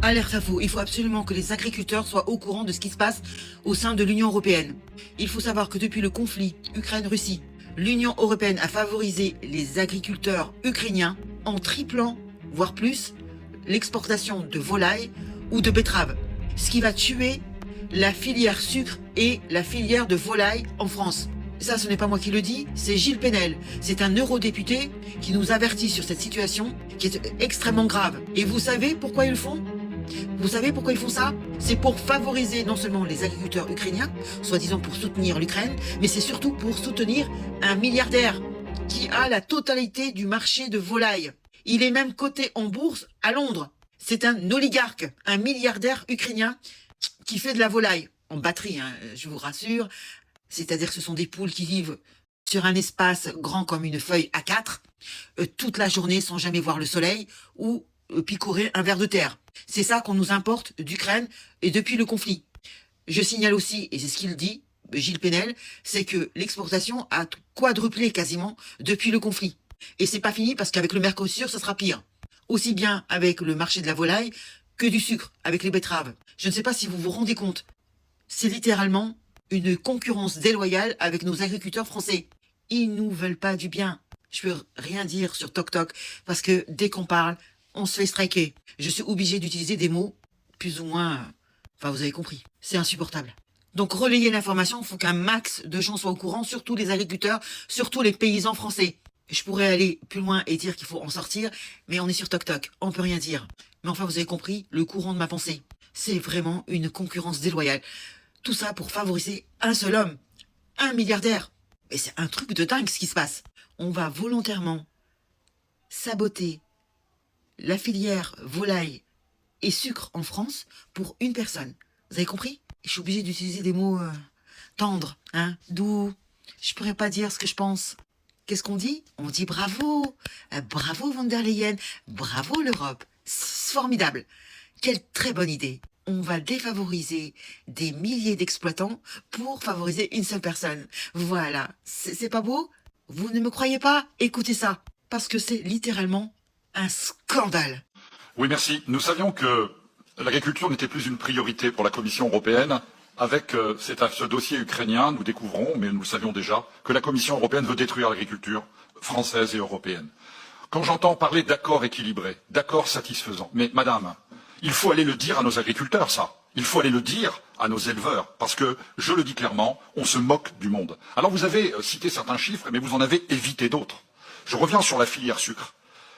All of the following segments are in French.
Alerte info, il faut absolument que les agriculteurs soient au courant de ce qui se passe au sein de l'Union européenne. Il faut savoir que depuis le conflit Ukraine-Russie, l'Union européenne a favorisé les agriculteurs ukrainiens en triplant, voire plus, l'exportation de volailles ou de betteraves. Ce qui va tuer la filière sucre et la filière de volailles en France. Ça, ce n'est pas moi qui le dis, c'est Gilles Penel. C'est un eurodéputé qui nous avertit sur cette situation qui est extrêmement grave. Et vous savez pourquoi ils le font ? Vous savez pourquoi ils font ça? C'est pour favoriser non seulement les agriculteurs ukrainiens, soi-disant pour soutenir l'Ukraine, mais c'est surtout pour soutenir un milliardaire qui a la totalité du marché de volailles. Il est même coté en bourse à Londres. C'est un oligarque, un milliardaire ukrainien qui fait de la volaille. En batterie, hein, je vous rassure. C'est-à-dire que ce sont des poules qui vivent sur un espace grand comme une feuille A4, toute la journée sans jamais voir le soleil, ou picorer un ver de terre. C'est ça qu'on nous importe d'Ukraine et depuis le conflit. Je signale aussi, et c'est ce qu'il dit, Gilles Penel, c'est que l'exportation a quadruplé quasiment depuis le conflit. Et c'est pas fini parce qu'avec le Mercosur, ça sera pire. Aussi bien avec le marché de la volaille que du sucre, avec les betteraves. Je ne sais pas si vous vous rendez compte. C'est littéralement une concurrence déloyale avec nos agriculteurs français. Ils nous veulent pas du bien. Je peux rien dire sur Tok Tok parce que dès qu'on parle, on se fait striker. Je suis obligé d'utiliser des mots plus ou moins... Enfin, vous avez compris. C'est insupportable. Donc, relayez l'information. Il faut qu'un max de gens soient au courant, surtout les agriculteurs, surtout les paysans français. Je pourrais aller plus loin et dire qu'il faut en sortir, mais on est sur Tok Tok. On peut rien dire. Mais enfin, vous avez compris le courant de ma pensée. C'est vraiment une concurrence déloyale. Tout ça pour favoriser un seul homme. Un milliardaire. Mais c'est un truc de dingue ce qui se passe. On va volontairement saboter la filière volaille et sucre en France pour une personne. Vous avez compris? Je suis obligée d'utiliser des mots tendres, hein, doux. Je pourrais pas dire ce que je pense. Qu'est-ce qu'on dit? On dit bravo. Bravo von der Leyen. Bravo l'Europe. C'est formidable. Quelle très bonne idée. On va défavoriser des milliers d'exploitants pour favoriser une seule personne. Voilà. C'est pas beau? Vous ne me croyez pas? Écoutez ça. Parce que c'est littéralement un scandale. Oui, merci. Nous savions que l'agriculture n'était plus une priorité pour la Commission européenne. Avec ce dossier ukrainien, nous découvrons, mais nous le savions déjà, que la Commission européenne veut détruire l'agriculture française et européenne. Quand j'entends parler d'accords équilibrés, d'accords satisfaisants, mais madame, il faut aller le dire à nos agriculteurs, ça. Il faut aller le dire à nos éleveurs, parce que, je le dis clairement, on se moque du monde. Alors vous avez cité certains chiffres, mais vous en avez évité d'autres. Je reviens sur la filière sucre.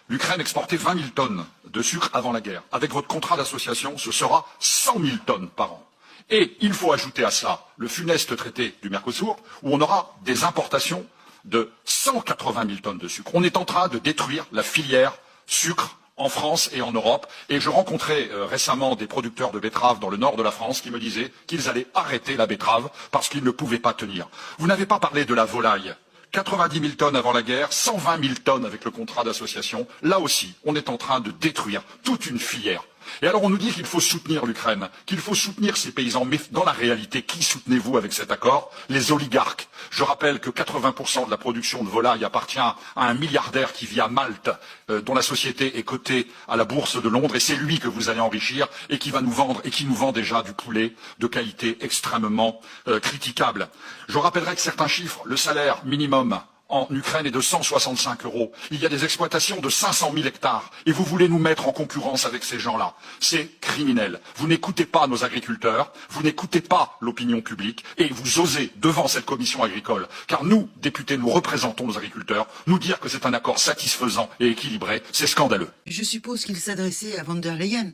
L'Ukraine exportait 20 000 tonnes de sucre avant la guerre. Avec votre contrat d'association, ce sera 100 000 tonnes par an. Et il faut ajouter à cela le funeste traité du Mercosur, où on aura des importations de 180 000 tonnes de sucre. On est en train de détruire la filière sucre en France et en Europe. Et je rencontrais récemment des producteurs de betteraves dans le nord de la France qui me disaient qu'ils allaient arrêter la betterave parce qu'ils ne pouvaient pas tenir. Vous n'avez pas parlé de la volaille. 90 000 tonnes avant la guerre, 120 000 tonnes avec le contrat d'association. Là aussi, on est en train de détruire toute une filière. Et alors on nous dit qu'il faut soutenir l'Ukraine, qu'il faut soutenir ces paysans. Mais dans la réalité, qui soutenez-vous avec cet accord? Les oligarques. Je rappelle que 80% de la production de volaille appartient à un milliardaire qui vit à Malte, dont la société est cotée à la bourse de Londres, et c'est lui que vous allez enrichir et qui va nous vendre, et qui nous vend déjà du poulet de qualité extrêmement critiquable. Je rappellerai que certains chiffres, le salaire minimum en Ukraine est de 165 €. Il y a des exploitations de 500 000 hectares. Et vous voulez nous mettre en concurrence avec ces gens-là. C'est criminel. Vous n'écoutez pas nos agriculteurs, vous n'écoutez pas l'opinion publique, et vous osez, devant cette commission agricole, car nous, députés, nous représentons nos agriculteurs, nous dire que c'est un accord satisfaisant et équilibré, c'est scandaleux. Je suppose qu'il s'adressait à von der Leyen.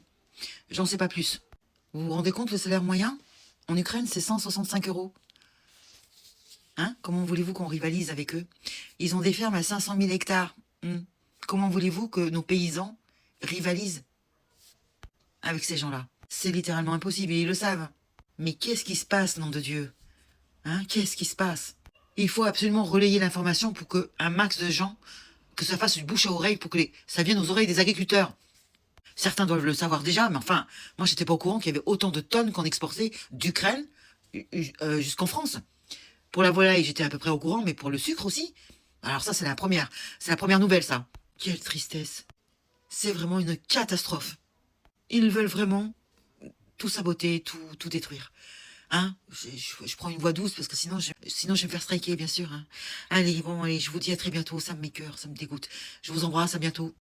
J'en sais pas plus. Vous vous rendez compte, le salaire moyen en Ukraine, c'est 165 €. Hein? Comment voulez-vous qu'on rivalise avec eux? Ils ont des fermes à 500 000 hectares. Comment voulez-vous que nos paysans rivalisent avec ces gens-là? C'est littéralement impossible, et ils le savent. Mais qu'est-ce qui se passe, nom de Dieu? Hein? Qu'est-ce qui se passe? Il faut absolument relayer l'information pour qu'un max de gens, que ça fasse du bouche à oreille, pour que ça vienne aux oreilles des agriculteurs. Certains doivent le savoir déjà, mais enfin, moi j'étais pas au courant qu'il y avait autant de tonnes qu'on exportait d'Ukraine jusqu'en France. Pour la volaille, j'étais à peu près au courant, mais pour le sucre aussi. Alors ça, c'est la première nouvelle, ça. Quelle tristesse. C'est vraiment une catastrophe. Ils veulent vraiment tout saboter, tout détruire. Hein, je prends une voix douce parce que sinon je vais me faire striker, bien sûr. Hein. Allez, bon, allez, je vous dis à très bientôt. Ça me m'écoeure, ça me dégoûte. Je vous embrasse, à bientôt.